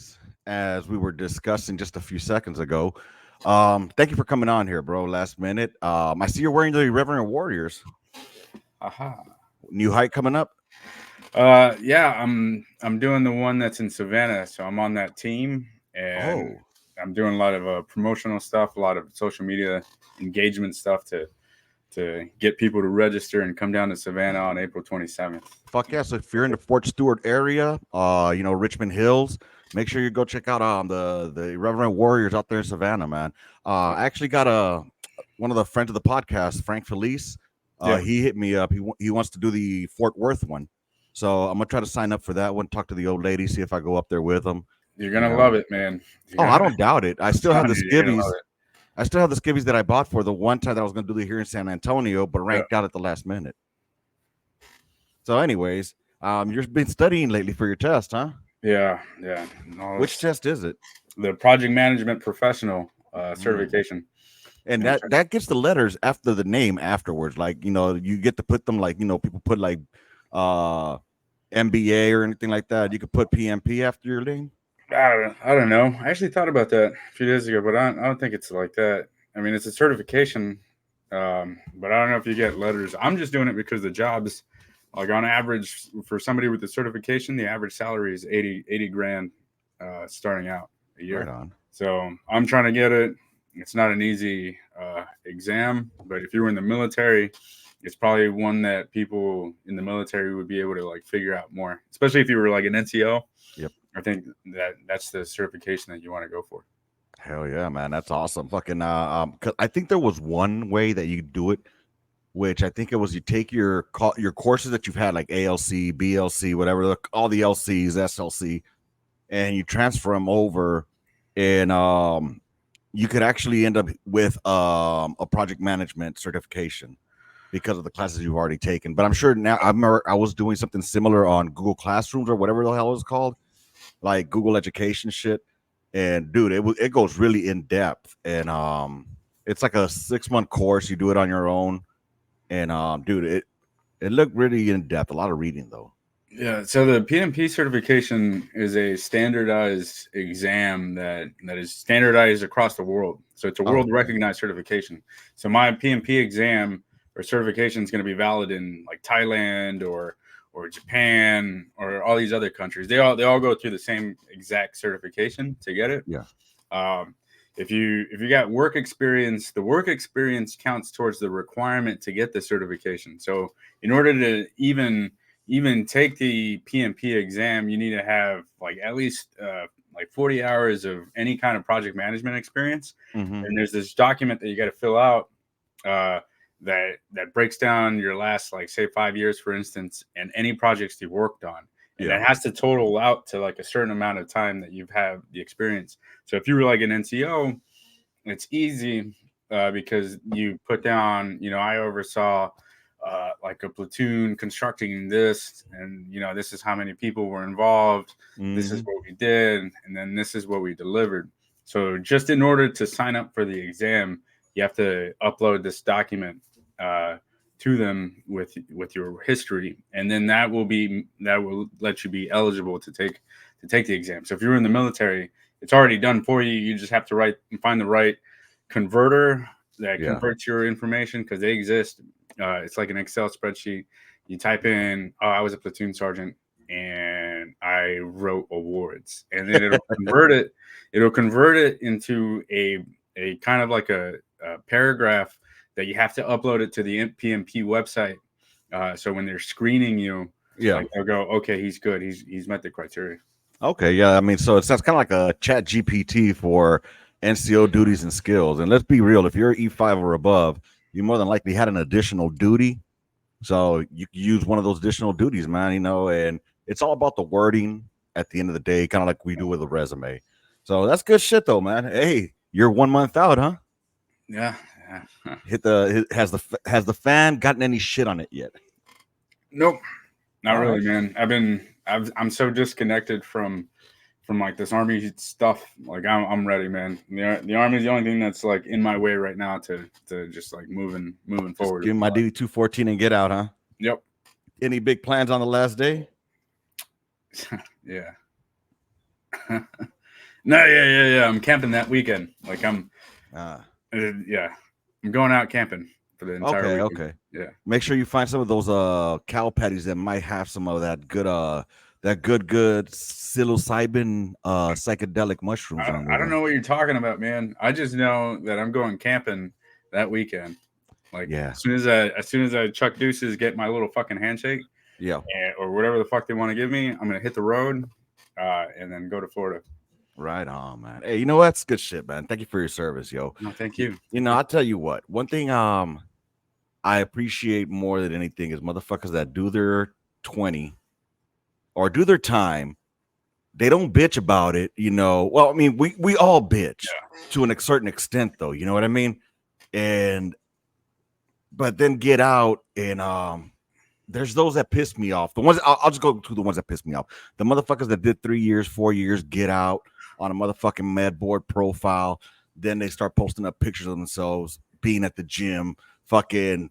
boys, as we were discussing just a few seconds ago. Thank you for coming on here, bro. Last minute. I see you're wearing the Irreverent Warriors. Aha. New height coming up. Yeah, I'm doing the one that's in Savannah, so I'm on that team, and Oh, I'm doing a lot of promotional stuff, a lot of social media engagement stuff to get people to register and come down to Savannah on April 27th. fuck yeah! So if you're in the Fort Stewart area, Richmond Hills, make sure you go check out the Irreverent Warriors out there in Savannah, man. I actually got a one of the friends of the podcast, Frank Felice. Yeah, He hit me up. He wants to do the Fort Worth one, so I'm gonna try to sign up for that one. Talk to the old lady, see if I go up there with him. you're You gonna know. love it, man. Oh, You're I gonna, don't doubt it. I I'm still have telling the you, you're gonna love skivvies. I still have the skivvies that I bought for the one time that I was going to do it here in San Antonio, but it. ranked out at the last minute. So, anyways, you've been studying lately for your test, huh? Yeah. No, Which test is it? the project management professional Mm. certification. And And that gets the letters after the name afterwards. Like you get to put them like people put like uh MBA or anything like that. You could put PMP after your name. I don't know. I actually thought about that a few days ago, but I don't think it's like that. I mean, it's a certification, but I don't know if you get letters. I'm just doing it because the jobs, like on average, for somebody with the certification, the average salary is 80 grand starting out a Right year. on. So I'm trying to get it. It's not an easy exam, but if you were in the military, it's probably one that people in the military would be able to like figure out more, especially if you were like an NCO. Yep. I think that's the certification that you want to go for. Hell yeah, man. That's awesome. Fucking 'cause I think there was one way that you do it, which I think it was you take your courses that you've had like ALC, BLC, whatever, all the LCs, SLC, and you transfer them over, and you could actually end up with a project management certification because of the classes you've already taken. But I'm sure now I was doing something similar on Google Classrooms or whatever the hell it's called, like Google Education shit. And dude, it goes really in depth, and it's like a 6 month course. You do it on your own, and dude, it looked really in depth. A lot of reading though. Yeah, so the PMP certification is a standardized exam that is standardized across the world. So it's a Oh, world okay. recognized certification. So my PMP exam or certification is going to be valid in like Thailand or Japan or all these other countries. They all go through the same exact certification to get it. Yeah. Um, if you got work experience, the work experience counts towards the requirement to get the certification. So in order to even take the PMP exam, you need to have like at least like 40 hours of any kind of project management experience. Mm-hmm. And there's this document that you got to fill out uh, that breaks down your last like say 5 years, for instance, and any projects you've worked on. And Yeah. that has to total out to like a certain amount of time that you've had the experience. So if you were like an NCO, it's easy because you put down, I oversaw like a platoon constructing this, and this is how many people were involved. This is Mm-hmm. what we did, and then this is what we delivered. So just in order to sign up for the exam, you have to upload this document uh, to them with your history, and then that will let you be eligible to take the exam. So if you're in the military, it's already done for you. You just have to find the right converter that Yeah. converts your information because they exist. It's like an Excel spreadsheet. You type in, "Oh, I was a platoon sergeant and I wrote awards," and then it'll convert it. It'll convert it into a kind of like a paragraph that you have to upload it to the PMP website. So when they're screening you, Yeah. like they'll go, "Okay, he's good. He's met the criteria." Okay. Yeah. I mean, so that's kind of like a chat GPT for NCO duties and skills. And let's be real, if you're E5 or above, you more than likely had an additional duty. So you can use one of those additional duties, man, and it's all about the wording at the end of the day, kind of like we do with a resume. So that's good shit though, man. Hey, you're 1 month out, huh? Yeah. Yeah. Has the fan gotten any shit on it yet? Nope. Not All really, right. man. I'm so disconnected from like this army stuff. Like I'm ready, man. The army is the only thing that's like in my way right now to just like moving Just forward give with me my my life. DD 214 and get out, huh? Yep. Any big plans on the last day? Yeah. No, yeah. I'm camping that weekend. Like Ah, yeah, I'm going out camping for the entire okay, weekend. okay. Yeah. Make sure you find some of those cow patties that might have some of that good psilocybin psychedelic mushrooms on I there don't though. know what you're talking about, man. I just know that I'm going camping that weekend. Like Yeah. as soon as I chuck deuces, get my little fucking handshake, Yeah. or whatever the fuck they want to give me, I'm gonna hit the road, and then go to Florida. Right on, man. Hey, you know that's good shit, man. Thank you for your service, yo. No, thank You, you. you know, I'll tell you what. One thing I appreciate more than anything is motherfuckers that do their 20 or do their time. They don't bitch about it, you know. Well, I mean, we all bitch to a certain extent, though. You know what I mean? And but then get out and there's those that piss me off. The ones I'll just go to the ones that piss me off. The motherfuckers that did 3 years, 4 years, get out on a motherfucking med board profile. Then they start posting up pictures of themselves being at the gym, fucking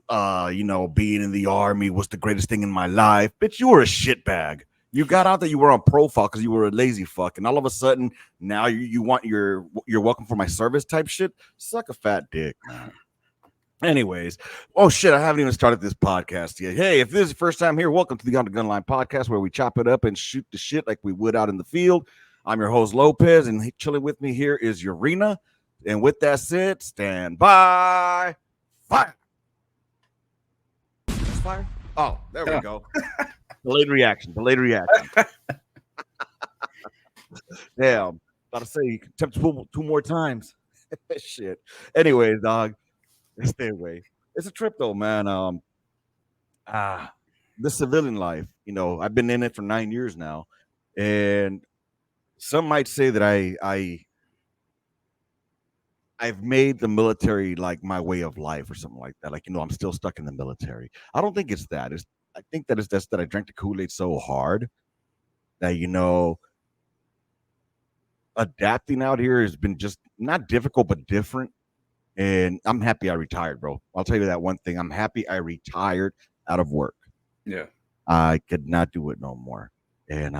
being in the army was the greatest thing in my life. Bitch, you were a shitbag. You got out that you were on profile because you were a lazy fuck, and all of a sudden now you want your welcome for my service type shit. Suck a fat dick, man. Anyways, oh shit, I haven't even started this podcast yet. Hey, if this is your first time here, welcome to the On the Gunline podcast where we chop it up and shoot the shit like we would out in the field. I'm your host Lopez, and chilling with me here is Urena. And with that said, stand by. Fire. Fire. Oh, there we go. Delayed reaction. Delayed reaction. Damn. About to say you can attempt two more times. Shit. Anyways, dog. Stay away. It's a trip though, man. The civilian life, I've been in it for 9 years now. And some might say that I've made the military like my way of life or something like that. Like, I'm still stuck in the military. I don't think it's that. I think that it's just that I drank the Kool-Aid so hard that, adapting out here has been just not difficult, but different. And I'm happy I retired, bro. I'll tell you that one thing. I'm happy I retired out of work. Yeah. I could not do it no more. And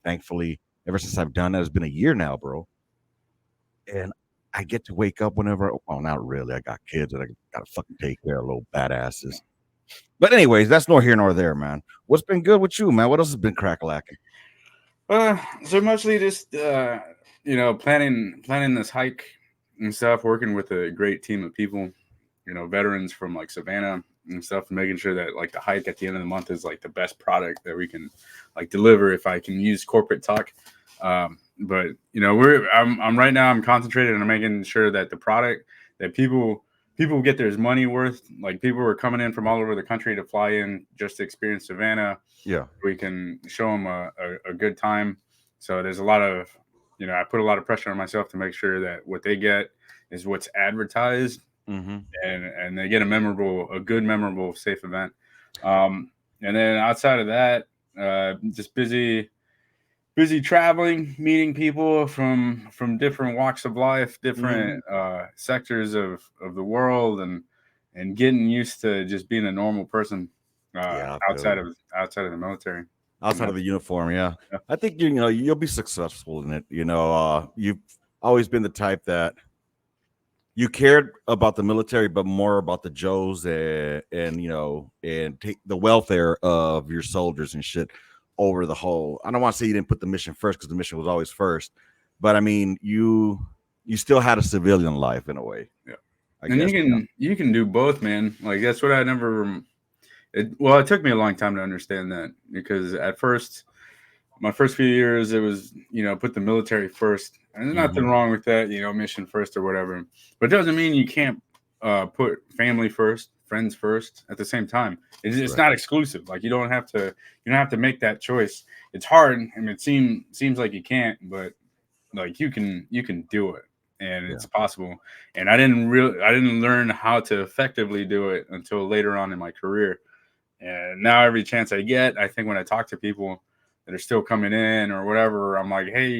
thankfully, ever since I've done that, it's been a year now, bro. And I get to wake up whenever. Well, not really. I got kids that I gotta fucking take care of, little badasses. But anyways, that's nor here nor there, man. What's been good with you, man? What else has been crack lacking? So mostly just planning this hike and stuff, working with a great team of people, veterans from like Savannah and stuff, making sure that like the hike at the end of the month is like the best product that we can like deliver, if I can use corporate talk. But I'm right now, I'm concentrated on making sure that the product that people get their money worth. Like, people are coming in from all over the country to fly in just to experience Savannah. Yeah. We can show them a good time. So there's a lot of, I put a lot of pressure on myself to make sure that what they get is what's advertised, Mm-hmm. and they get a good memorable, safe event. And then outside of that, just busy traveling, meeting people from different walks of life, different sectors of the world, and getting used to just being a normal person, Yeah, outside of the military. outside of the uniform. Yeah, I think you'll be successful in it. You've always been the type that you cared about the military, but more about the Joes and take the welfare of your soldiers and shit over the whole. I don't want to say you didn't put the mission first because the mission was always first, but I mean you still had a civilian life in a way. Yeah, I and guess. you can do both, man. Like, that's what I never. It took me a long time to understand that, because at first, my first few years, it was, put the military first, and there's nothing wrong with that, mission first or whatever. But it doesn't mean you can't put family first, friends first at the same time. It's not exclusive. Like, you don't have to make that choice. It's hard, and it seems like you can't, but like, you can do it, and it's possible. And I didn't learn how to effectively do it until later on in my career. And now every chance I get, I think when I talk to people that are still coming in or whatever, I'm like, hey,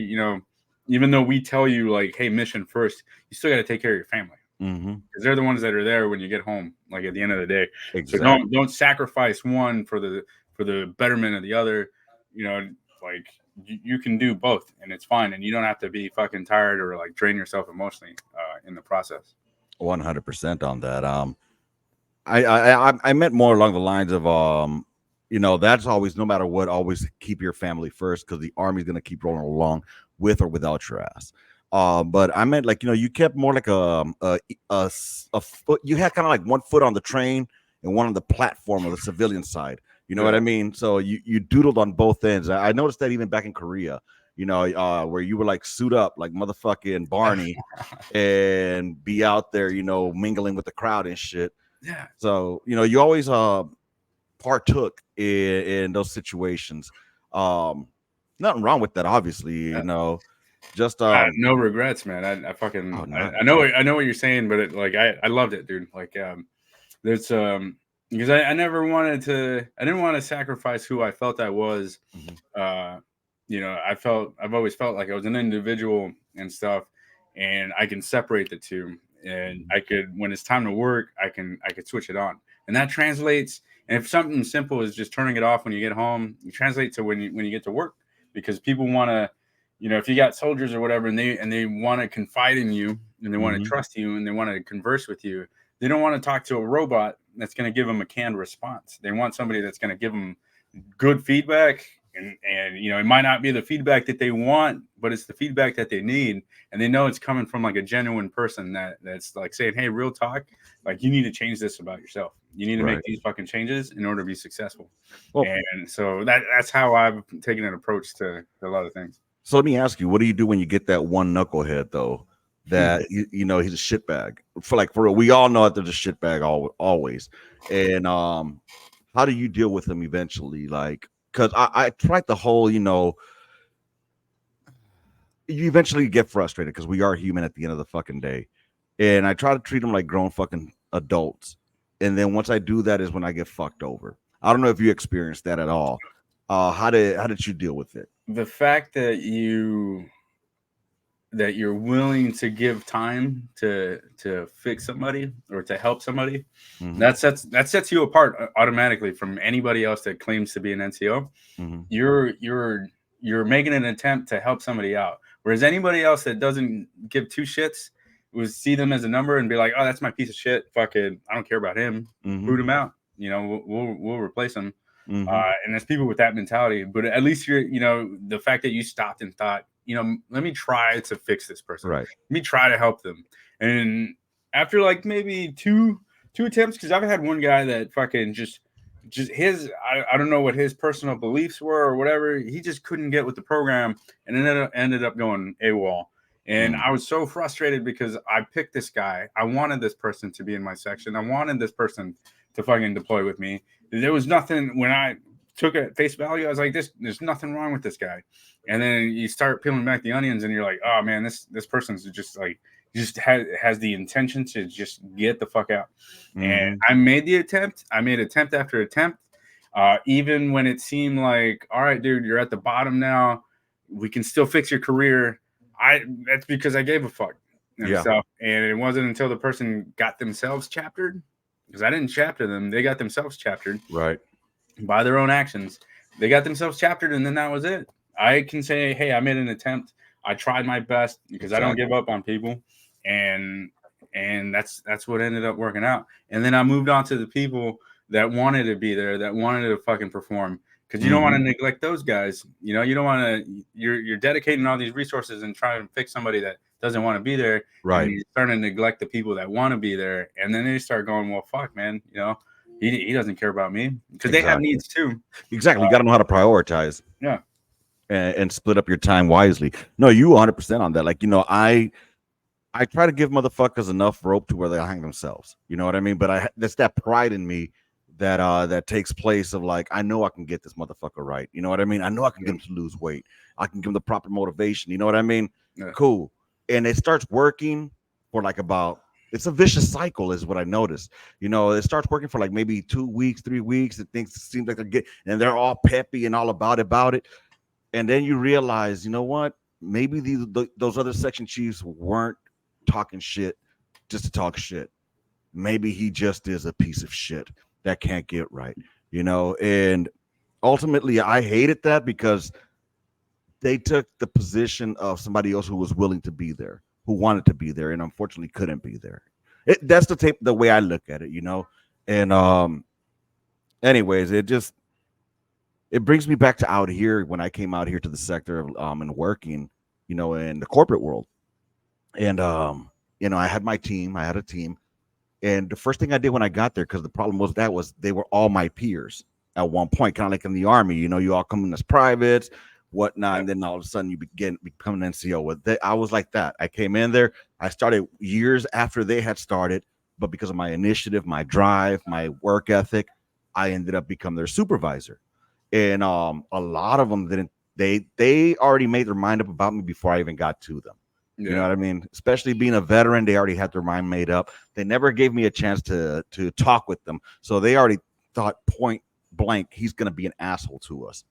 even though we tell you like, hey, mission first, you still got to take care of your family, because they're the ones that are there when you get home, like at the end of the day. Exactly. So don't sacrifice one for the betterment of the other. Like, you can do both, and it's fine, and you don't have to be fucking tired or like drain yourself emotionally in the process. 100% on that. I meant more along the lines of that's always, no matter what, always keep your family first, because the army's gonna keep rolling along with or without your ass. But I meant, like, you kept more like a foot. You had kind of like one foot on the train and one on the platform of the civilian side. You know what Yeah. I mean? So you doodled on both ends. I noticed that even back in Korea. Where you were like suit up like motherfucking Barney and be out there, mingling with the crowd and shit. Yeah. So, you always partook in those situations. Um, Nothing wrong with that, obviously, just No regrets, man. I fucking oh, no. I know what you're saying, but I loved it, dude. Like there's because I never wanted to, I didn't want to sacrifice who I felt I was. Mhm. Uh, I've always felt like I was an individual and stuff, and I can separate the two, and I could, when it's time to work, I could switch it on, and that translates. And if something simple is just turning it off when you get home, you translate to when you get to work, because people want to, if you got soldiers or whatever, and they want to confide in you, and they want to Mhm. trust you, and they want to converse with you, they don't want to talk to a robot that's going to give them a canned response. They want somebody that's going to give them good feedback, and it might not be the feedback that they want, but it's the feedback that they need, and they know it's coming from like a genuine person that's like saying, hey, real talk, like, you need to change this about yourself. You need to make Right. these fucking changes in order to be successful. Well, And so that's how I've taken an approach to a lot of things. so let me ask you, what do you do when you get that one knucklehead though? That he's a shitbag. For real, we all know that there's a shitbag always. And how do you deal with him eventually? Like, because I tried the whole, you eventually get frustrated because we are human at the end of the fucking day. And I try to treat them like grown fucking adults. And then once I do that is when I get fucked over. I don't know if you experienced that at all. How did you deal with it? The fact that you're willing to give time to fix somebody or to help somebody, Hmm. that sets you apart automatically from anybody else that claims to be an NCO. Hmm. You're making an attempt to help somebody out, whereas anybody else that doesn't give two shits would see them as a number and be like, oh, that's my piece of shit, fucking, I don't care about him, Hmm. boot him out, we'll replace him. Hmm. And there's people with that mentality, but at least the fact that you stopped and thought, let me try to fix this person. Right. Let me try to help them. And after like maybe two attempts, because I've had one guy that fucking just I don't know what his personal beliefs were or whatever. He just couldn't get with the program and ended up going AWOL. And Mm. I was so frustrated because I picked this guy. I wanted this person to be in my section. I wanted this person to fucking deploy with me. There was nothing when I took it at face value. I was like, there's nothing wrong with this guy. And then you start peeling back the onions, and you're like, oh man, this person's just like just has the intention to just get the fuck out. And Hmm. I made the attempt. I made attempt after attempt. Even when it seemed like, all right, dude, you're at the bottom now. We can still fix your career. That's because I gave a fuck and Yeah. stuff. And it wasn't until the person got themselves chaptered, because I didn't chapter them. They got themselves chaptered Right. by their own actions. They got themselves chaptered, and then that was it. I can say, hey, I made an attempt. I tried my best because I don't give Exactly. up on people, and that's what ended up working out. And then I moved on to the people that wanted to be there, that wanted to fucking perform. Because you don't want Hmm. to neglect those guys. You don't want to. You're dedicating all these resources and trying to fix somebody that doesn't want to be there, and Right. you're starting to neglect the people that want to be there. And then they start going, well, fuck, man. He doesn't care about me, because they have Exactly. needs too. Exactly. You got to know how to prioritize Yeah, and split up your time wisely. No, you 100% on that. Like, I try to give motherfuckers enough rope to where they hang themselves. You know what I mean? But that's that pride in me that takes place of, like, I know I can get this motherfucker right. You know what I mean? I know I can get him to lose weight. I can give him the proper motivation. You know what I mean? yeah, Cool. And it starts working for like about, it's a vicious cycle, is what I noticed. It starts working for like maybe 2 weeks, 3 weeks, and things seem like and they're all peppy and all about it. And then you realize, you know what? Maybe those other section chiefs weren't talking shit just to talk shit. Maybe he just is a piece of shit that can't get right. And ultimately, I hated that because they took the position of somebody else who was willing to be there, who wanted to be there, and unfortunately couldn't be there. That's the way I look at it, you know. And anyways, it brings me back to out here when I came out here to the sector and working, you know, in the corporate world. And you know, I had my team, I had a team, and the first thing I did when I got there, because the problem was they were all my peers at one point, kind of like in the army. You know, you all come in as privates, whatnot, Yeah. and then all of a sudden you become an NCO. I was like that. I came in there. I started years after they had started, but because of my initiative, my drive, my work ethic, I ended up becoming their supervisor. And a lot of them didn't. They already made their mind up about me before I even got to them. You know Yeah. what I mean? Especially being a veteran, they already had their mind made up. They never gave me a chance to talk with them, so they already thought point blank he's going to be an asshole to us.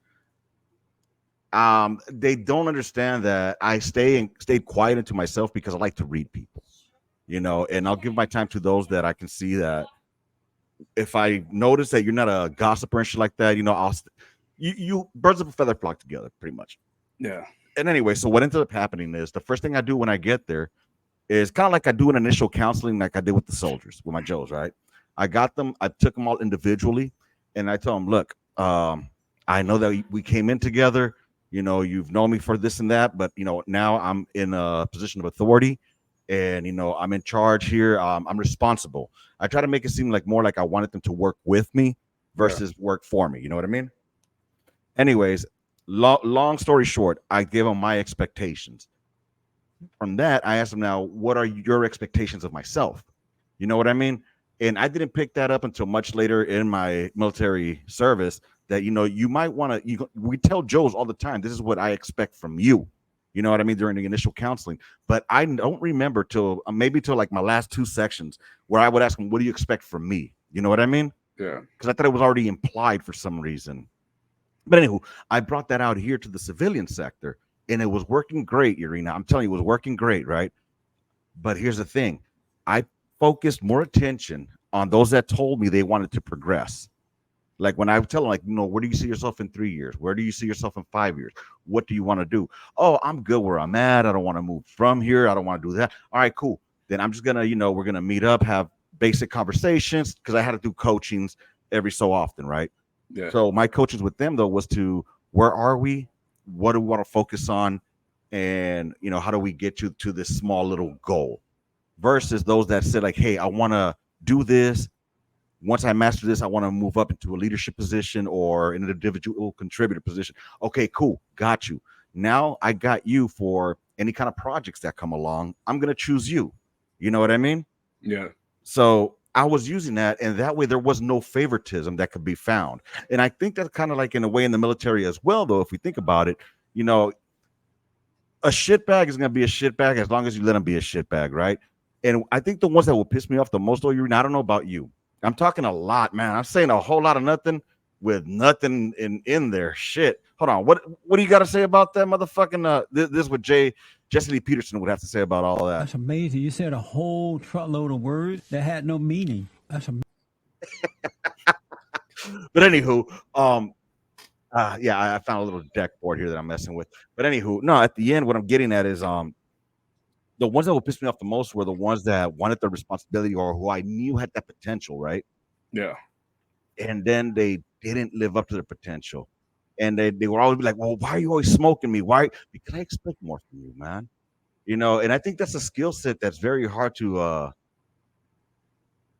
They don't understand that I stayed quiet into myself because I like to read people, you know, and I'll give my time to those that I can see that if I notice that you're not a gossiper and shit like that, you know, you birds of a feather flock together, pretty much. Yeah. And anyway, so what ended up happening is the first thing I do when I get there is kind of like I do an initial counseling, like I did with the soldiers, with my Joes, right? I got them, I took them all individually, and I told them, look, I know that we came in together. You know, you've known me for this and that, but you know, now I'm in a position of authority, and you know, I'm in charge here. I'm responsible. I try to make it seem like more like I wanted them to work with me Yeah. versus work for me. You know what I mean? Anyways, long story short, I gave them my expectations. From that, I asked him, now, what are your expectations of myself? You know what I mean? And I didn't pick that up until much later in my military service that, you know, you might want to, we tell Joes all the time, this is what I expect from you. You know what I mean? During the initial counseling. But I don't remember till maybe till like my last two sections where I would ask him, what do you expect from me? You know what I mean? Yeah. Because I thought it was already implied for some reason. But anywho, I brought that out here to the civilian sector and it was working great, Urena. I'm telling you, it was working great, right? But here's the thing, I focused more attention on those that told me they wanted to progress. Like when I would tell them, like, you know, where do you see yourself in 3 years? Where do you see yourself in 5 years? What do you want to do? Oh, I'm good where I'm at. I don't want to move from here. I don't want to do that. All right, cool. Then I'm just gonna, you know, we're gonna meet up, have basic conversations because I had to do coachings every so often, right? Yeah. So my coaches with them though was to where are we? What do we want to focus on? And you know, how do we get you to this small little goal? Versus those that said, like, hey, I want to do this. Once I master this, I want to move up into a leadership position or an individual contributor position. Okay, cool. Got you. Now I got you for any kind of projects that come along. I'm going to choose you. You know what I mean? Yeah. So I was using that, and that way there was no favoritism that could be found. And I think that's kind of like in a way in the military as well, though, if we think about it, you know, a shitbag is going to be a shitbag as long as you let him be a shitbag, right? And I think the ones that will piss me off the most, though, I don't know about you. I'm talking a lot, man. I'm saying a whole lot of nothing with nothing in there. Shit. Hold on. What do you got to say about that motherfucking? This is what Jesse Lee Peterson would have to say about all that. That's amazing. You said a whole truckload of words that had no meaning. That's amazing. But anywho, yeah, I found a little deck board here that I'm messing with. But anywho, no, at the end, what I'm getting at is the ones that would piss me off the most were the ones that wanted the responsibility or who I knew had that potential, right? Yeah. And then they didn't live up to their potential. And they would always be like, well, why are you always smoking me? Why? Because I expect more from you, man. You know, and I think that's a skill set that's very hard to I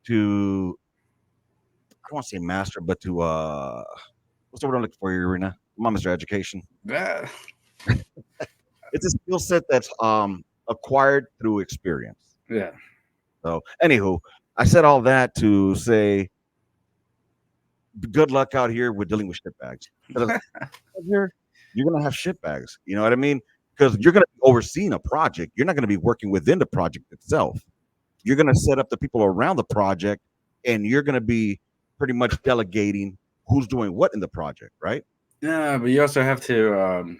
don't want to say master, but to what's the word I'm looking for, Urena? Come on, Mr. Education. That, It's a skill set that's acquired through experience. yeah. So anywho, I said all that to say good luck out here with dealing with shitbags. Here, you're gonna have shitbags. You know what I mean? Because you're gonna be overseeing a project. You're not gonna be working within the project itself. You're gonna set up the people around the project, and you're gonna be pretty much delegating who's doing what in the project, right? Yeah, but you also have to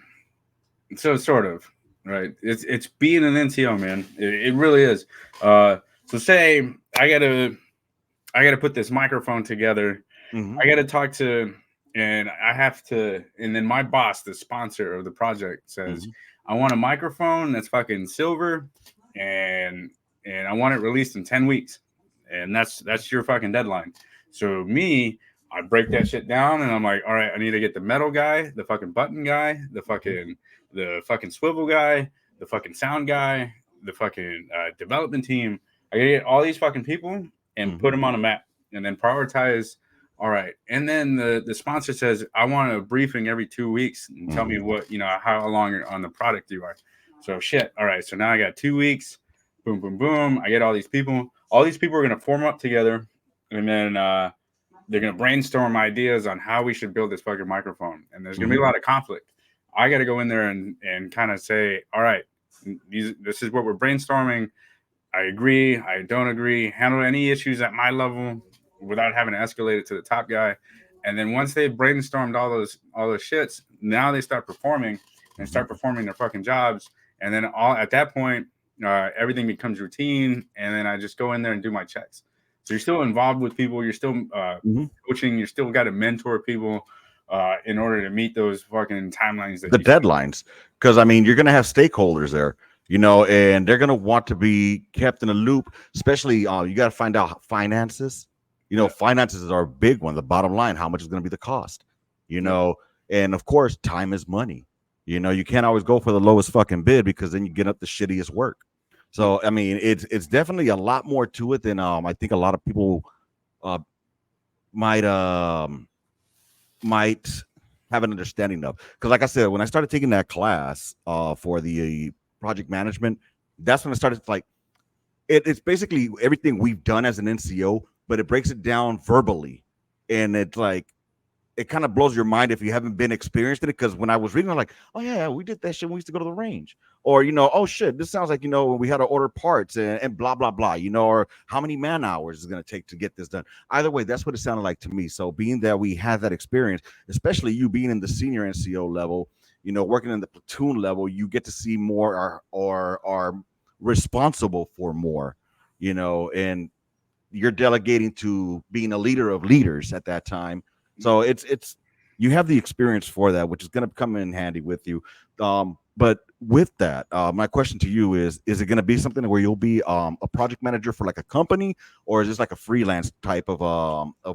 so sort of, right? It's being an NCO, man. It really is. So say I gotta put this microphone together. Mm-hmm. I gotta talk to and I have to, and then my boss, the sponsor of the project, says, Mhm. I want a microphone that's fucking silver, and I want it released in 10 weeks. And that's your fucking deadline. So me, I break that shit down and I'm like, all right, I need to get the metal guy, the fucking button guy, the fucking swivel guy, the fucking sound guy, the fucking development team. I gotta get all these fucking people and put Mhm. them on a map and then prioritize. All right. And then the sponsor says, I want a briefing every 2 weeks and tell me Mhm. what, how long on the product you are. So shit. All right. So now I got 2 weeks. Boom, boom, boom. I get all these people. All these people are going to form up together, and then they're going to brainstorm ideas on how we should build this fucking microphone. And there's going to be Mhm. a lot of conflict. I got to go in there and kind of say, all right, this is what we're brainstorming. I agree. I don't agree. Handle any issues at my level without having to escalate it to the top guy. And then once they've brainstormed all those shits, now they start performing and Mhm. start performing their fucking jobs. And then all at that point, everything becomes routine. And then I just go in there and do my checks. So you're still involved with people. You're still Mhm. coaching. You still got to mentor people in order to meet those fucking timelines that The you. deadlines, because I mean, you're gonna have stakeholders there, and they're gonna want to be kept in a loop. Especially, you got to find out finances. Yeah. Finances are a big one. The bottom line, how much is going to be the cost? You Yeah. know, and of course, time is money. You can't always go for the lowest fucking bid because then you get up the shittiest work. Yeah. So I mean, it's definitely a lot more to it than I think a lot of people uh, might might have an understanding of. Because, like I said, when I started taking that class for the project management, that's when I started like it's basically everything we've done as an NCO, but it breaks it down verbally, and it's like it kind of blows your mind if you haven't been experienced in it. Because when I was reading, I'm like, oh yeah, we did that shit when we used to go to the range, or oh shit, this sounds like when we had to order parts and blah blah blah, or how many man hours is going to take to get this done. Either way, that's what it sounded like to me. So being that we had that experience, especially you being in the senior NCO level, working in the platoon level, you get to see more or are responsible for more, and you're delegating to being a leader of leaders at that time. So it's you have the experience for that, which is going to come in handy with you. But with that, my question to you is it going to be something where you'll be a project manager for like a company, or is this like a freelance type of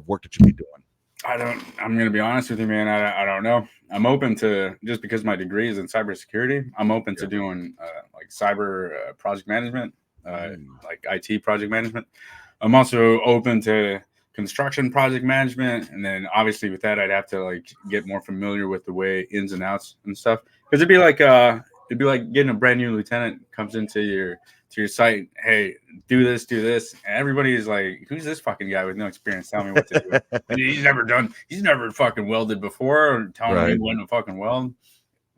work that you'll be doing? I'm going to be honest with you, man. I don't know. I'm open to, just because my degree is in cybersecurity, I'm open to Yeah. doing like cyber project management, Mm. like IT project management. I'm also open to construction project management. And then obviously with that, I'd have to like get more familiar with the way ins and outs and stuff. Cause it'd be like getting a brand new lieutenant comes into your site. Hey, do this. And everybody is like, who's this fucking guy with no experience? Tell me what to do. And he's never fucking welded before, or telling me Right. when to fucking weld.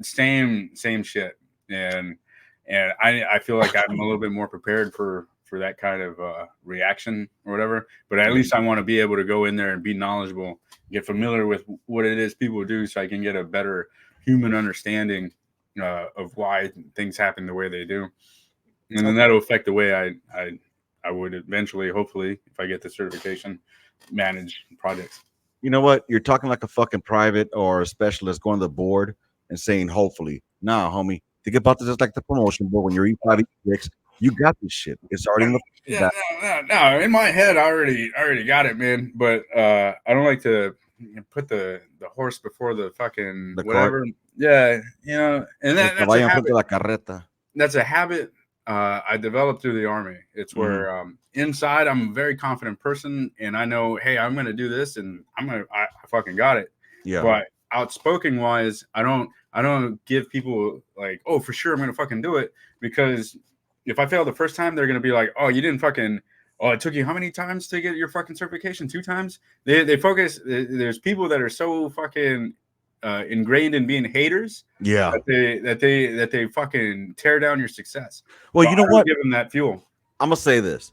Same shit. And I feel like I'm a little bit more prepared for that kind of reaction or whatever. But at Yeah. least I want to be able to go in there and be knowledgeable, get familiar with what it is people do, so I can get a better human understanding of why things happen the way they do, and then that'll affect the way I would eventually, hopefully, if I get the certification, manage projects. You know what? You're talking like a fucking private or a specialist going to the board and saying, hopefully. Nah, homie. Think about this as like the promotion board when you're E5, E6. You got this shit. It's already in the fucking Yeah, back. no. In my head, I already got it, man. But I don't like to put the horse before the fucking The cart. whatever. Yeah, and El that's a caballo enfrente habit. de la carreta. That's a habit I developed through the army. It's Mhm. where inside I'm a very confident person, and I know, hey, I'm gonna do this, and I fucking got it. Yeah. But outspoken wise, I don't give people like, oh, for sure I'm gonna fucking do it, because if I fail the first time, they're gonna be like, oh, you didn't fucking. Oh, it took you how many times to get your fucking certification? 2 times. They focus. There's people that are so fucking ingrained in being haters Yeah. that they fucking tear down your success. Well, So you know I don't what? give them that fuel. I'm gonna say this.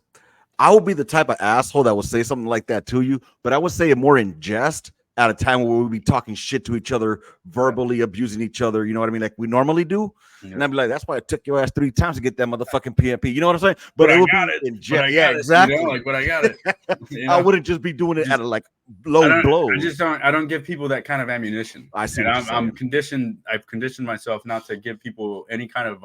I will be the type of asshole that will say something like that to you, but I would say it more in jest at a time where we'd be talking shit to each other, verbally abusing each other. You know what I mean? Like we normally do. Yeah. And I'd be like, that's why it took your ass 3 times to get that motherfucking PMP. You know what I'm saying? But But it I would got be it. in But jet. I Yeah, got it, exactly. You know, like, but I got it. You I know? wouldn't just be doing it Just- at a like low blows. I don't give people that kind of ammunition. I see And what you're I'm saying. conditioned. I've conditioned myself not to give people any kind of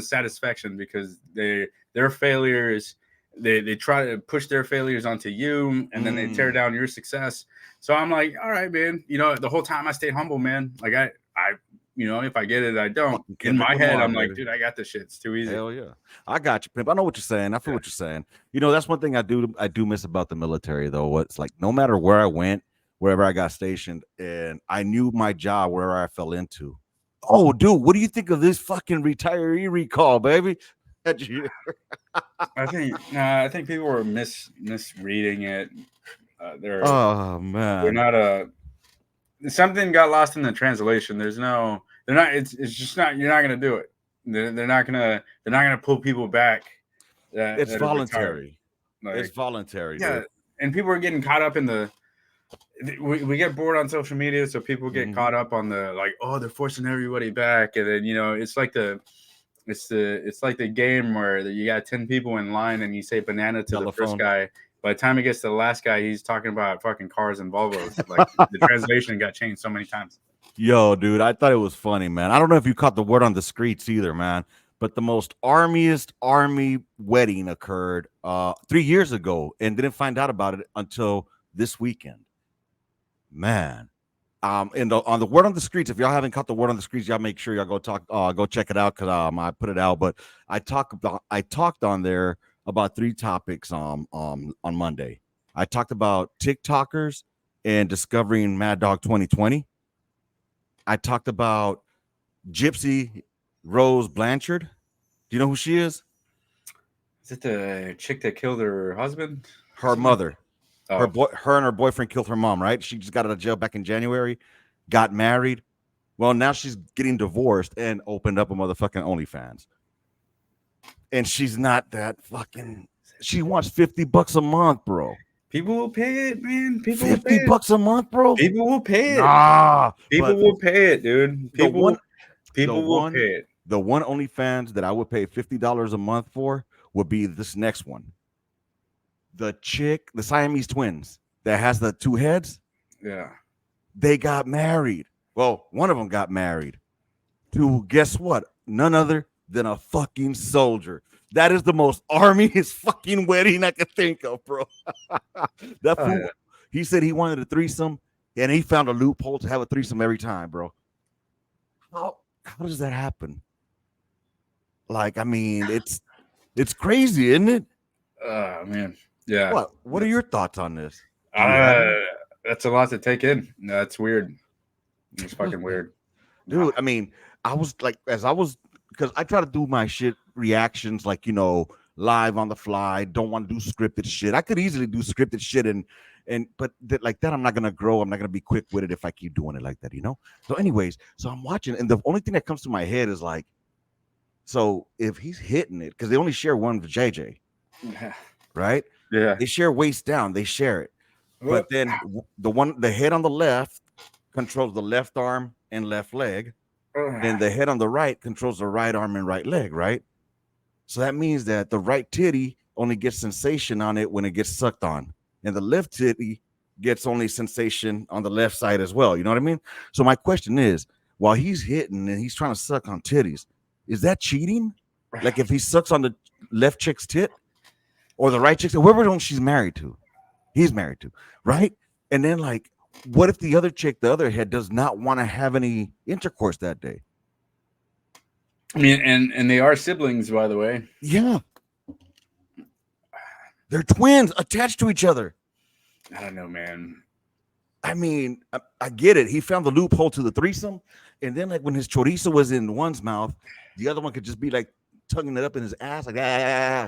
satisfaction because their failures, they try to push their failures onto you, and then they tear down your success. So I'm like, all right, man. You know, the whole time I stay humble, man. Like I you know, if I get it, I don't. Fucking In my Kendrick head, Lamar, I'm like, baby. dude, I got this shit. It's too easy. Hell yeah. I got you, pimp. I know what you're saying. I feel what you're saying. You know, that's one thing I do miss about the military though. It's like no matter where I went, wherever I got stationed, and I knew my job wherever I fell into. Oh, dude, what do you think of this fucking retiree recall, baby? I think people were misreading it. They're Oh they're man. not something got lost in the translation. They're not. It's just not. You're not gonna do it. They're not gonna pull people back. It's That are retired. voluntary. Like, It's voluntary, yeah, dude. and people are getting caught up in the. We get bored on social media, so people get Mhm. caught up on the like, oh, they're forcing everybody back, and then it's like the game where you got 10 people in line and you say banana to the first Telephone. guy. By the time it gets to the last guy, he's talking about fucking cars and Volvos. Like the translation got changed so many times. Yo, dude, I thought it was funny, man. I don't know if you caught the word on the streets either, man. But the most armiest army wedding occurred 3 years ago, and didn't find out about it until this weekend. Man, on the word on the streets, if y'all haven't caught the word on the streets, y'all make sure y'all go check it out because I put it out. But I talked on there about 3 topics on Monday. I talked about TikTokers and discovering Mad Dog 2020. I talked about Gypsy Rose Blanchard. Do you know who she is? Is it the chick that killed her husband? Her mother. Oh, Her and her boyfriend killed her mom, right? She just got out of jail back in January, got married. Well, now she's getting divorced and opened up a motherfucking OnlyFans. And she's not that fucking. She wants $50 a month, bro. people will pay it, man. People will pay it. $50 a month, bro. People will pay it. Nah, People but will pay it, dude. People will pay it. the one OnlyFans that I would pay $50 a month for would be this next one. The chick, the Siamese twins that has the 2 heads, Yeah. they got married. Well, one of them got married to, guess what? None other than a fucking soldier. That is the most armiest fucking wedding I could think of, bro. That fool, Yeah. he said he wanted a threesome, and he found a loophole to have a threesome every time, bro. How does that happen? Like, I mean, it's crazy, isn't it? Oh man. Yeah. What are your thoughts on this? Do you have any? That's a lot to take in. That's weird. It's fucking weird. Dude, I mean, I was like, because I try to do my shit reactions, like, live on the fly. Don't want to do scripted shit. I could easily do scripted shit, but like that, I'm not gonna grow. I'm not gonna be quick with it if I keep doing it like that, So, anyways, so I'm watching, and the only thing that comes to my head is like, so if he's hitting it, because they only share one with JJ, right? Yeah. They share waist down. They share it, but then the head on the left controls the left arm and left leg. And the head on the right controls the right arm and right leg, right? So that means that the right titty only gets sensation on it when it gets sucked on. And the left titty gets only sensation on the left side as well. You know what I mean? So my question is, while he's hitting and he's trying to suck on titties, is that cheating? Like if he sucks on the left chick's tit or the right chick's, whoever one she's married to, he's married to, right? And then like, what if the other chick, the other head, does not want to have any intercourse that day? I mean, and they are siblings, by the way. Yeah. They're twins attached to each other. I don't know, man. I mean, I get it. He found the loophole to the threesome. And then like when his chorizo was in one's mouth, the other one could just be like tugging it up in his ass, like,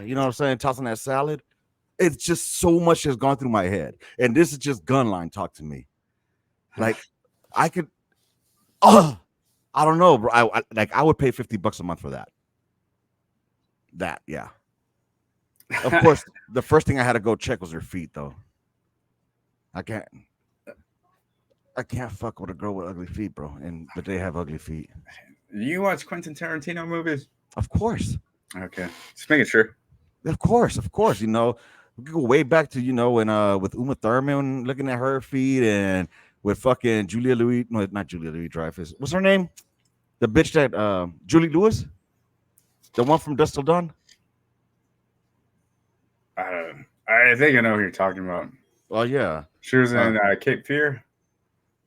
you know what I'm saying? Tossing that salad. It's just so much has gone through my head. And this is just Gunline talk to me. Like I could, I don't know, bro. I would pay $50 a month for that. Yeah. Of course, the first thing I had to go check was her feet, though. I can't. I can't fuck with a girl with ugly feet, bro. But they have ugly feet. You watch Quentin Tarantino movies? Of course. Okay, just making sure. Of course, of course. You know, we could go way back to when with Uma Thurman looking at her feet, and with fucking Julia Louis, no, not Julia Louis Dreyfus. What's her name? The bitch that Julie Lewis, the one from Dust Till Dawn. I think I know who you're talking about. Oh yeah, She was in Cape Fear.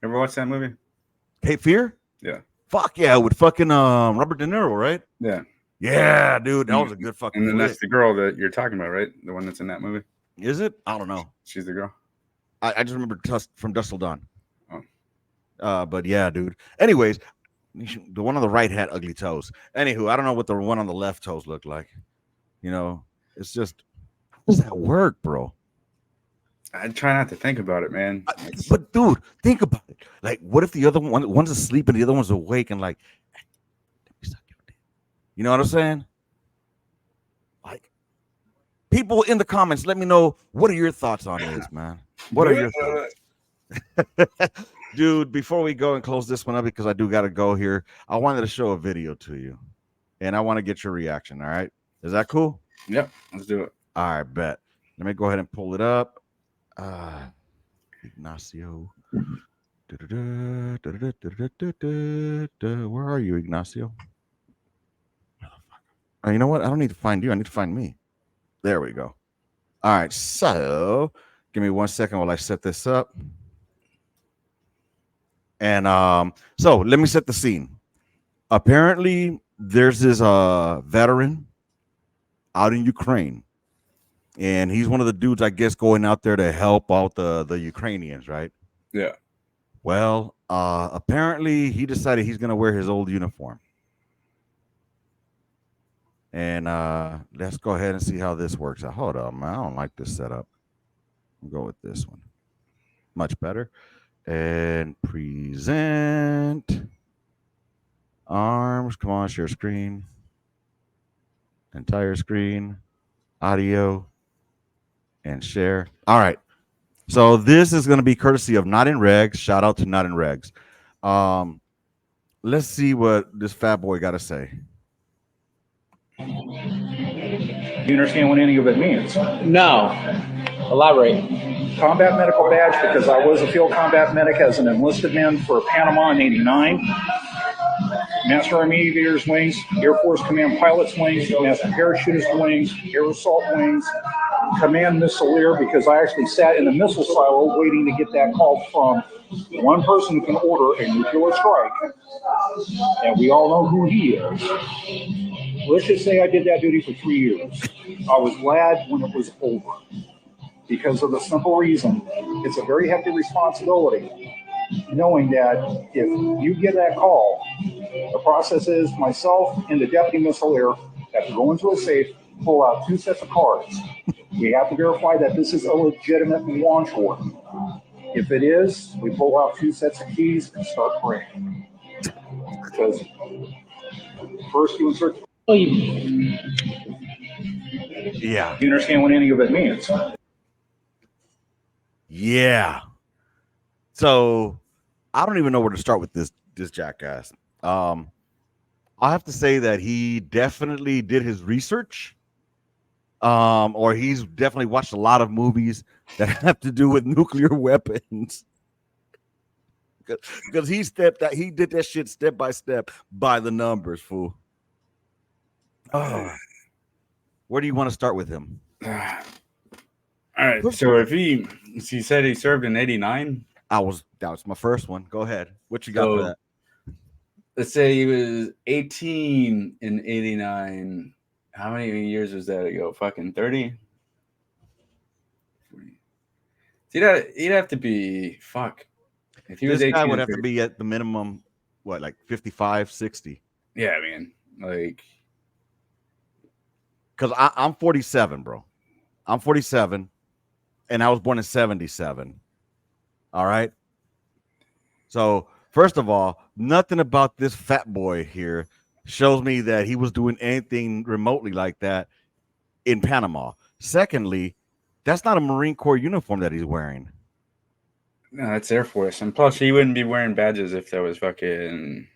Ever watched that movie? Cape Fear. Yeah. Fuck yeah, with fucking Robert De Niro, right? Yeah. Yeah, dude, that was a good fucking. And then that's the girl that you're talking about, right? The one that's in that movie. Is it? I don't know. She's the girl. I just remember from Dust Till Dawn. Oh. But yeah, dude. Anyways, the one on the right had ugly toes. Anywho, I don't know what the one on the left toes looked like. You know, it's just, how does that work, bro? I try not to think about it, man. But dude, think about it. Like, what if the other one's asleep and the other one's awake and like, you know what I'm saying? Like, people in the comments, let me know, what are your thoughts on this, man? What are your thoughts? Dude, before we go and close this one up, because I do got to go here, I wanted to show a video to you, and I want to get your reaction. All right, is that cool? Yep, let's do it. All right, bet. Let me go ahead and pull it up. Ignacio. Where are you, Ignacio? You know what? I don't need to find you. I need to find me. There we go. All right, so give me 1 second while I set this up. And so let me set the scene. Apparently, there's this veteran out in Ukraine, and he's one of the dudes, I guess, going out there to help out the Ukrainians, right? Yeah. Well, apparently, he decided he's gonna wear his old uniform. And let's go ahead and see how this works out. Hold on, man. I don't like this setup. I'll go with this one. Much better. And present arms. Come on, share screen. Entire screen. Audio. And share. All right. So this is going to be courtesy of Not in Regs. Shout out to Not in Regs. Let's see what this fat boy got to say. Do you understand what any of it means? No. Elaborate. Combat medical badge, because I was a field combat medic as an enlisted man for Panama in '89. Master Army Aviators wings, Air Force Command Pilots wings, Master Parachutist wings, Air Assault wings, Command Missileer, because I actually sat in a missile silo waiting to get that call from one person who can order a nuclear strike. And we all know who he is. Let's just say I did that duty for 3 years. I was glad when it was over, because of the simple reason, it's a very hefty responsibility, knowing that if you get that call, the process is myself and the deputy missileer have to go into a safe, pull out 2 sets of cards. We have to verify that this is a legitimate launch order. If it is, we pull out 2 sets of keys and start praying. Because first you insert. Yeah. Do you understand what any of it means? Yeah. So I don't even know where to start with this jackass. I have to say that he definitely did his research. Or he's definitely watched a lot of movies that have to do with nuclear weapons. Because he did that shit step by step by the numbers, fool. Oh. Where do you want to start with him? All right. So if he said he served in '89. That was my first one. Go ahead. What you got for that? Let's say he was 18 in '89. How many years was that ago? Fucking 30? He'd have to be, fuck. If he was 18, guy would have to be at the minimum, what, like 55, 60? Yeah, man. Like, because I'm 47, bro. I'm 47, and I was born in 77. All right. So, first of all, nothing about this fat boy here shows me that he was doing anything remotely like that in Panama. Secondly, that's not a Marine Corps uniform that he's wearing. No, that's Air Force, and plus he wouldn't be wearing badges if that was fucking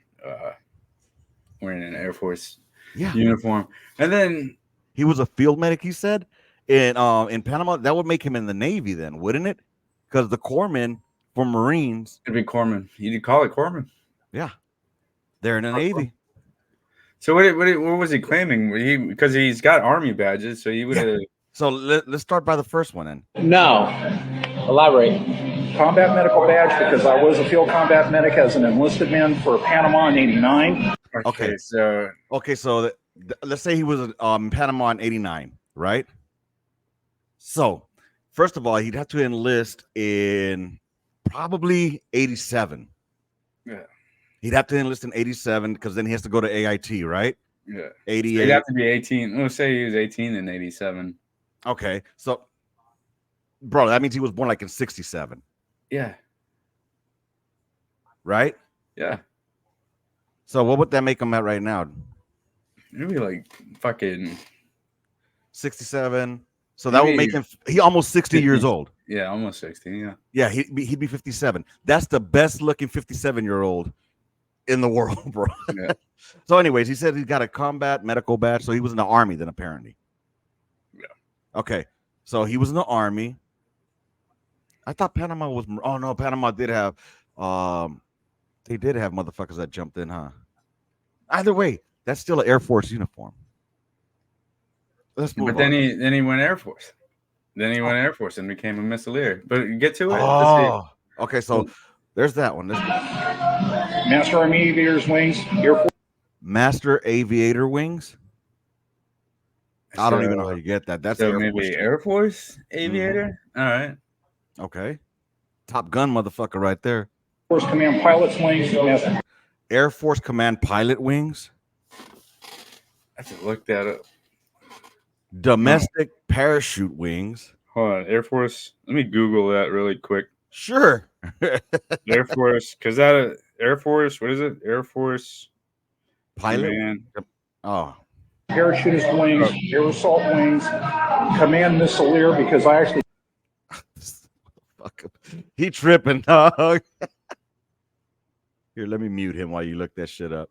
wearing an Air Force Yeah, uniform. And then he was a field medic. He said in Panama that would make him in the Navy, then wouldn't it? Because the corpsmen for Marines, it'd be Corpsman. You'd call it Corpsman. yeah, they're in the Navy. So what was he claiming? Because he's got Army badges, so he would have. So let's start by the first one then. No. Elaborate. Combat medical badge because I was a field combat medic as an enlisted man for Panama in '89. Okay. So Let's say he was in Panama in '89, right? So first of all, he'd have to enlist in probably '87. Yeah. He'd have to enlist in '87 because then he has to go to AIT, right? Yeah. 88. He'd have to be 18. Let's say he was 18 in '87. Okay, so bro, that means he was born like in '67, Yeah. right? Yeah. So what would that make him at right now? It'd be like fucking 67. So that would make him he almost 60 years old. Yeah, almost 60. Yeah. Yeah, he'd be 57. That's the best looking 57-year-old in the world, bro. Yeah. So, anyways, he said he got a combat medical badge, so he was in the Army then, apparently. Yeah. Okay, so he was in the Army. I thought Panama was. Oh no, Panama did have. They did have motherfuckers that jumped in, huh? Either way, that's still an Air Force uniform. Let's move But on. then he went Air Force. Then he went Air Force and became a missileer. But get to it. Oh, okay. So there's that one. Master Army Aviators Wings, Air Force. Master Aviator Wings. I don't even know how you get that. That's so Air maybe Force. Air Force Aviator. All right. Okay. Top Gun motherfucker right there. Force Command Pilots Wings, Master. Air Force Command Pilot Wings. I have to look that up. Domestic Parachute Wings. Hold on. Air Force. Let me Google that really quick. Sure. Air Force. Because that Air Force, what is it? Air Force Pilot. Command. Oh. Parachutist Wings, Air Assault Wings, Command Missileer because I actually. Fuck him. He tripping, dog. Here, let me mute him while you look that shit up.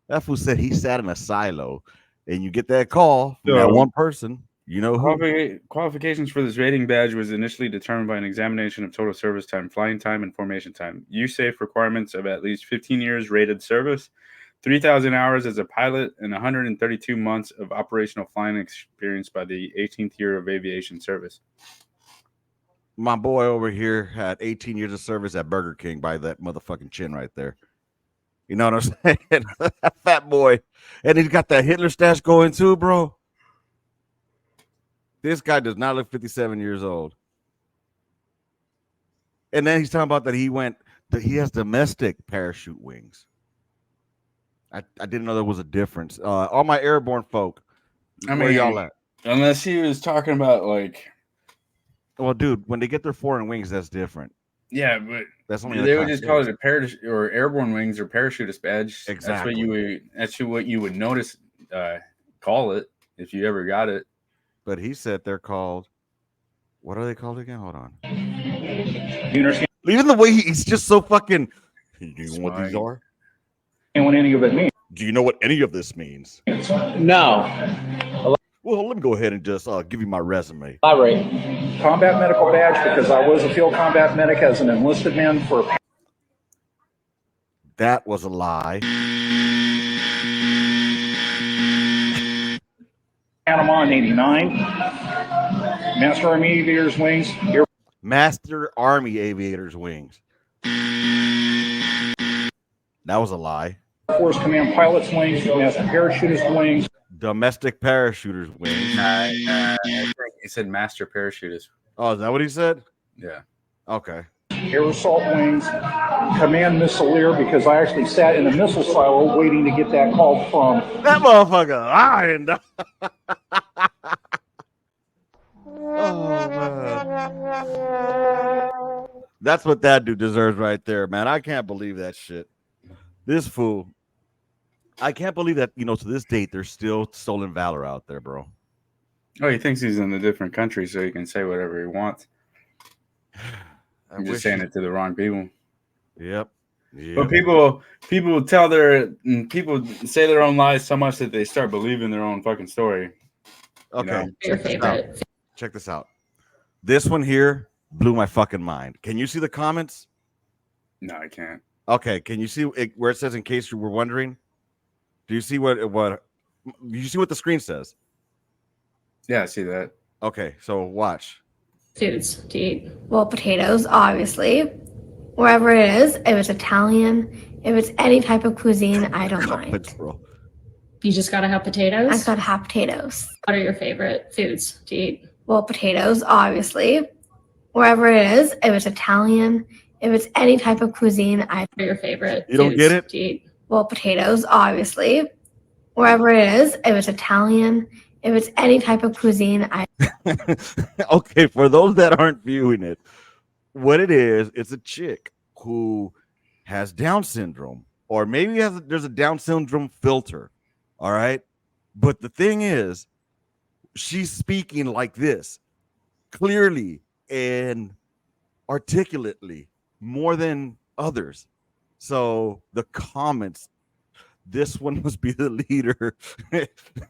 That fool said he sat in a silo, and you get that call from that one person. You know who? Qualifications for this rating badge was initially determined by an examination of total service time, flying time, and formation time. USAFE requirements of at least 15 years rated service, 3,000 hours as a pilot, and 132 months of operational flying experience by the 18th year of aviation service. My boy over here had 18 years of service at Burger King by that motherfucking chin right there. You know what I'm saying? That fat boy. And he's got that Hitler stash going too, bro. This guy does not look 57 years old. And then he's talking about that he has domestic parachute wings. I didn't know there was a difference. All my airborne folk, where y'all at? Unless he was talking about like. Well, dude, when they get their foreign wings, that's different. Yeah, but that's only they would just call it a parachute or airborne wings or parachutist badge. Exactly. That's what you would notice. Call it if you ever got it. But he said they're called. What are they called again? Hold on. You understand? Even the way he's just so fucking. Do you know what these are? What any of it means? Do you know what any of this means? No. Well, let me go ahead and just give you my resume. Elaborate. Combat medical badge because I was a field combat medic as an enlisted man for. That was a lie. Panama in '89. Master Army Aviators Wings. Master Army Aviators Wings. That was a lie. Air Force Command Pilots Wings. Master Parachutist Wings. Domestic Parachuters Wings. He said Master Parachutist. Oh, is that what he said? Yeah. Okay. Air Assault Wings. Command Missileer because I actually sat in a missile silo waiting to get that call from. That motherfucker lying. Oh, man. That's what that dude deserves right there, man. I can't believe that shit. This fool. I can't believe that, to this date, there's still stolen valor out there, bro. Oh, he thinks he's in a different country, so he can say whatever he wants. I'm just saying it to the wrong people. Yep. But people people say their own lies so much that they start believing their own fucking story. Okay, Your favorite. check this out. This one here blew my fucking mind. Can you see the comments? No, I can't. Okay, can you see it, where it says "in case you were wondering"? Do you see what? Do you see what the screen says? Yeah, I see that. Okay, so watch. Foods to eat. Well, potatoes, obviously. Wherever it is, if it's Italian, if it's any type of cuisine, I don't mind. Bro. You just gotta have potatoes. I gotta have potatoes. What are your favorite foods to eat? Well, potatoes, obviously. Wherever it is, if it's Italian, if it's any type of cuisine, I. What are your favorite You don't foods get it? to eat? Well, potatoes, obviously. Wherever it is, if it's Italian, if it's any type of cuisine, I. Okay, for those that aren't viewing it, what it is, it's a chick who has Down syndrome, or maybe there's a Down syndrome filter. All right. But the thing is, she's speaking like this clearly and articulately more than others. So the comments, this one must be the leader.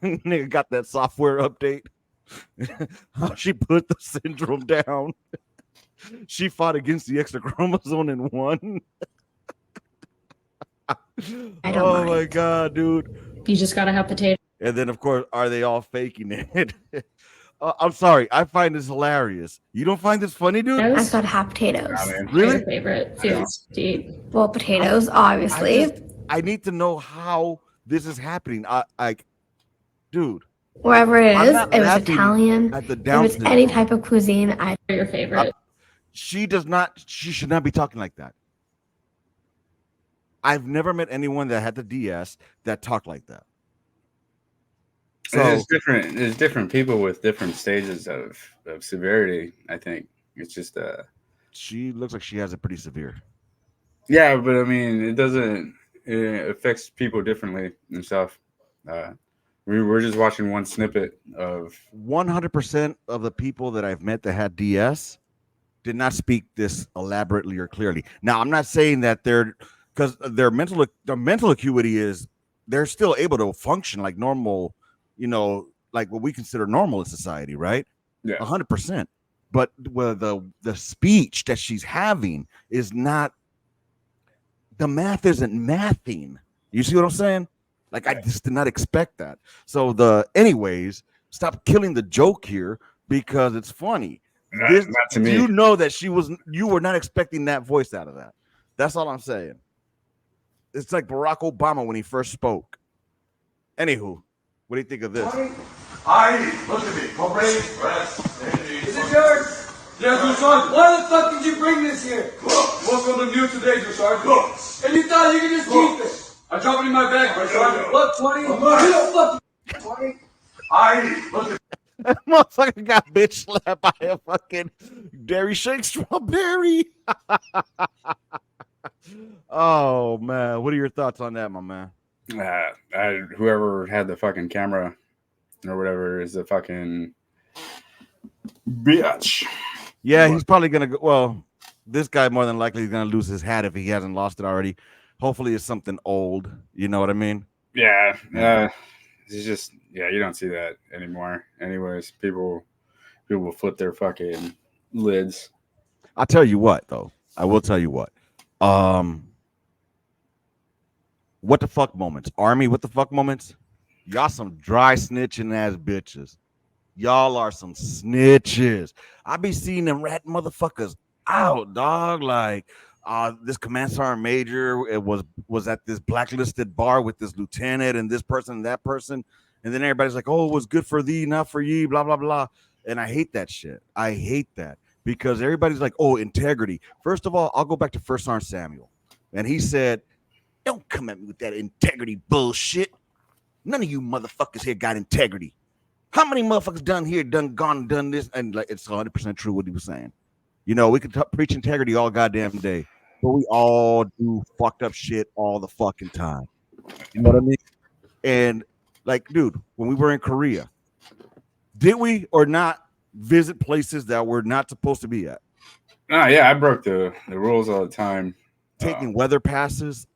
Nigga got that software update. How she put the syndrome down. She fought against the extra chromosome and won. I don't Oh mind. my god, dude. You just gotta have potatoes. And then, of course, are they all faking it? I'm sorry. I find this hilarious. You don't find this funny, dude? I gotta have potatoes. Nah, man. What are your Really? favorite foods to eat? Well, potatoes, obviously. I need to know how this is happening. Dude, Wherever it I'm is, not if it's laughing Italian, at the if Down it's any syndrome. type of cuisine, I. What are your favorite? She should not be talking like that. I've never met anyone that had the DS that talked like that. So It's different. There's different people with different stages of severity. I think it's just she looks like she has it pretty severe. yeah, but I mean, it affects people differently and stuff. We were just watching one snippet of 100% of the people that I've met that had DS did not speak this elaborately or clearly. Now, I'm not saying that because their mental acuity is they're still able to function like normal, like what we consider normal in society, right? Yeah. 100%. But the speech that she's having is not, the math isn't mathing. You see what I'm saying? Like, I just did not expect that. So anyways, stop killing the joke here because it's funny. not to me. You know that you were not expecting that voice out of that. That's all I'm saying. It's like Barack Obama when he first spoke. Anywho, what do you think of this? Look at me. Go bring it. Is it yours? Yes, Dushard. Why the fuck did you bring this here? What's on the news today, Dushard? And you thought you could just keep it? I dropped it in my bag, Dushard. What, 20? You don't fucking 20? Look at That motherfucker got bitch slapped by a fucking dairy shake strawberry. Oh man, what are your thoughts on that, my man? whoever had the fucking camera or whatever is a fucking bitch. Yeah, he's probably gonna go. Well, this guy more than likely is gonna lose his hat if he hasn't lost it already. Hopefully, it's something old. You know what I mean? Yeah. It's just you don't see that anymore. Anyways, people will flip their fucking lids. I'll tell you what, though. I will tell you what. What the fuck moments? Army, what the fuck moments? Y'all some dry snitching ass bitches. Y'all are some snitches. I be seeing them rat motherfuckers out, dog. Like, this command sergeant major was at this blacklisted bar with this lieutenant and this person and that person. And then everybody's like, oh, it was good for thee, not for ye, blah, blah, blah. And I hate that shit. I hate that because everybody's like, oh, integrity. First of all, I'll go back to First Sergeant Samuel. And he said, don't come at me with that integrity bullshit. None of you motherfuckers here got integrity. How many motherfuckers done this? And like, it's 100% true what he was saying. You know, we could preach integrity all goddamn day, but we all do fucked up shit all the fucking time. You know what I mean? And like, dude, when we were in Korea, did we or not visit places that we're not supposed to be at? No, yeah, I broke the rules all the time. Taking weather passes.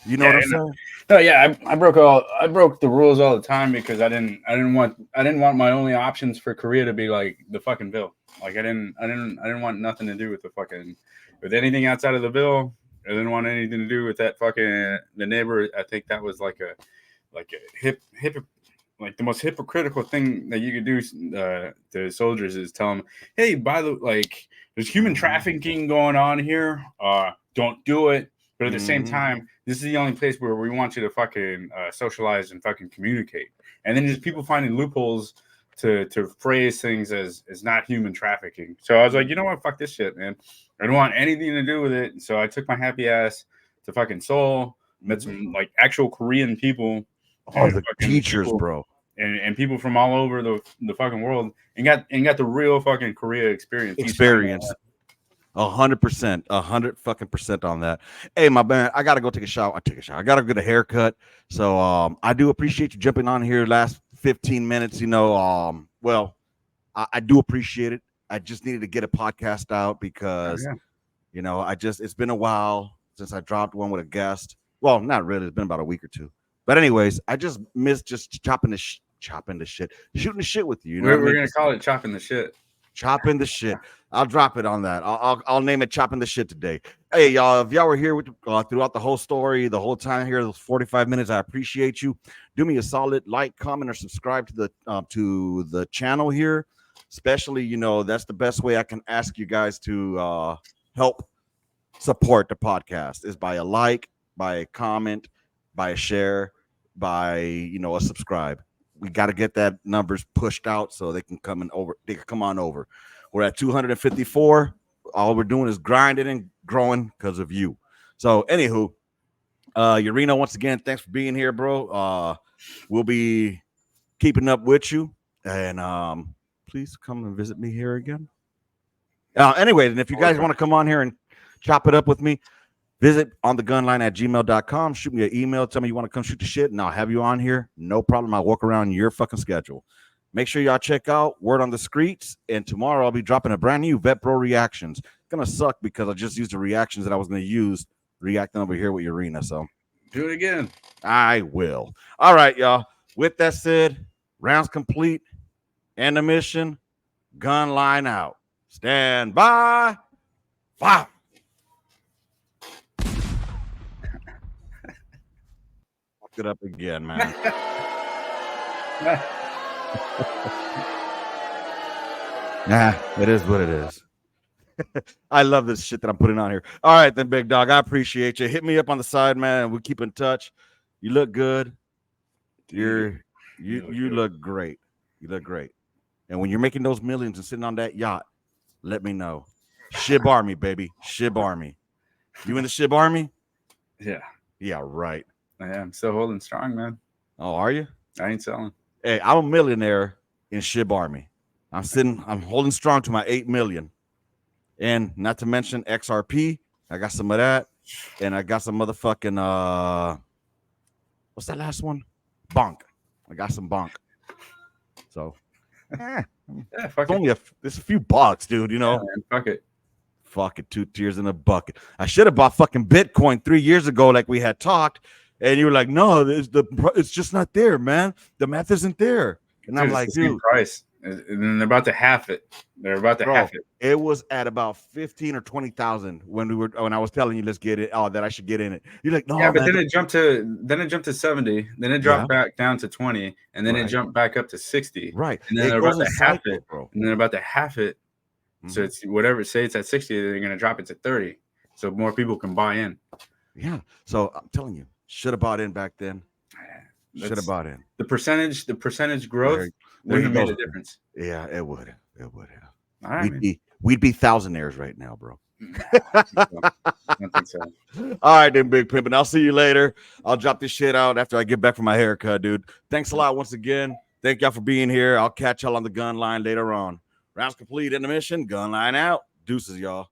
You know what I'm saying? No, yeah, I broke the rules all the time because I didn't want my only options for Korea to be like the fucking bill. Like I didn't want nothing to do with with anything outside of the bill. I didn't want anything to do with that fucking the neighbor. I think that was like a like the most hypocritical thing that you could do to soldiers is tell them, hey, there's human trafficking going on here. Don't do it. But at the same time, this is the only place where we want you to fucking socialize and fucking communicate. And then just people finding loopholes to phrase things as not human trafficking. So I was like, you know what? Fuck this shit, man. I don't want anything to do with it. So I took my happy ass to fucking Seoul, met some like actual Korean people. Oh, the teachers, bro. And people from all over the fucking world and got the real fucking Korea experience. 100%, 100% on that. Hey, my man, I gotta go take a shower. I gotta get a haircut. So I do appreciate you jumping on here last 15 minutes. You know, well, I do appreciate it. I just needed to get a podcast out because you know, it's been a while since I dropped one with a guest. Well, not really, it's been about a week or two. But anyways, I just miss just chopping the shit, shooting the shit with you. You know we're gonna call it chopping the shit. Chopping the shit. I'll drop it on that. I'll name it chopping the shit today. Hey, y'all, if y'all were here throughout the whole story, the whole time here, those 45 minutes, I appreciate you. Do me a solid like, comment, or subscribe to the channel here. Especially, you know, that's the best way I can ask you guys to help support the podcast is by a like, by a comment, by a share, by, you know, a subscribe. We got to get that numbers pushed out so they can come on over. We're at 254. All we're doing is grinding and growing because of you. So anywho, Urena, once again, thanks for being here, bro. We'll be keeping up with you, and please come and visit me here again. Anyway, and if you guys want to come on here and chop it up with me, visit on the gunline at gmail.com. Shoot me an email. Tell me you want to come shoot the shit, and I'll have you on here. No problem. I'll work around your fucking schedule. Make sure y'all check out Word on the Streets. And tomorrow I'll be dropping a brand new Vet Bro reactions. It's going to suck because I just used the reactions that I was going to use reacting over here with Urena. So do it again. I will. All right, y'all. With that said, rounds complete. End of mission. Gun line out. Stand by. Fire. It up again, man. Nah, it is what it is. I love this shit that I'm putting on here. All right, then, big dog. I appreciate you. Hit me up on the side, man. We'll keep in touch. You look good. You look great. You look great. And when you're making those millions and sitting on that yacht, let me know. Shib Army, baby. Shib Army. You in the Shib Army? Yeah. Yeah, right. I am still holding strong, man. Oh, are you? I ain't selling. Hey, I'm a millionaire in Shib Army. I'm holding strong to my 8 million. And not to mention XRP. I got some of that. And I got some motherfucking what's that last one? Bonk. I got some bonk. So fuck it's a few bucks, dude, you know. Yeah, man, fuck it. Fuck it, 2 tears in a bucket. I should have bought fucking Bitcoin 3 years ago, like we had talked. And you were like, no, it's just not there, man. The math isn't there. And I'm like, dude, price. And then they're about to half it. They're about to half it. It was at about 15 or 20,000 when I was telling you let's get it. Oh, that I should get in it. You're like, no, yeah, but man. then it jumped to 70. Then it dropped back down to 20, and then it jumped back up to 60. Right. And then they're about to half it, bro. And then they're about to half it. So it's whatever. Say it's at 60, they're gonna drop it to 30, so more people can buy in. Yeah. So I'm telling you, should have bought in back then. Should have bought in. The percentage growth wouldn't have made a difference. Yeah, it would have. It would have. All right, we'd be thousandaires right now, bro. I think so. All right, then, Big Pimp, and I'll see you later. I'll drop this shit out after I get back from my haircut, dude. Thanks a lot once again. Thank y'all for being here. I'll catch y'all on the gun line later on. Rounds complete. End of mission. Gun line out. Deuces, y'all.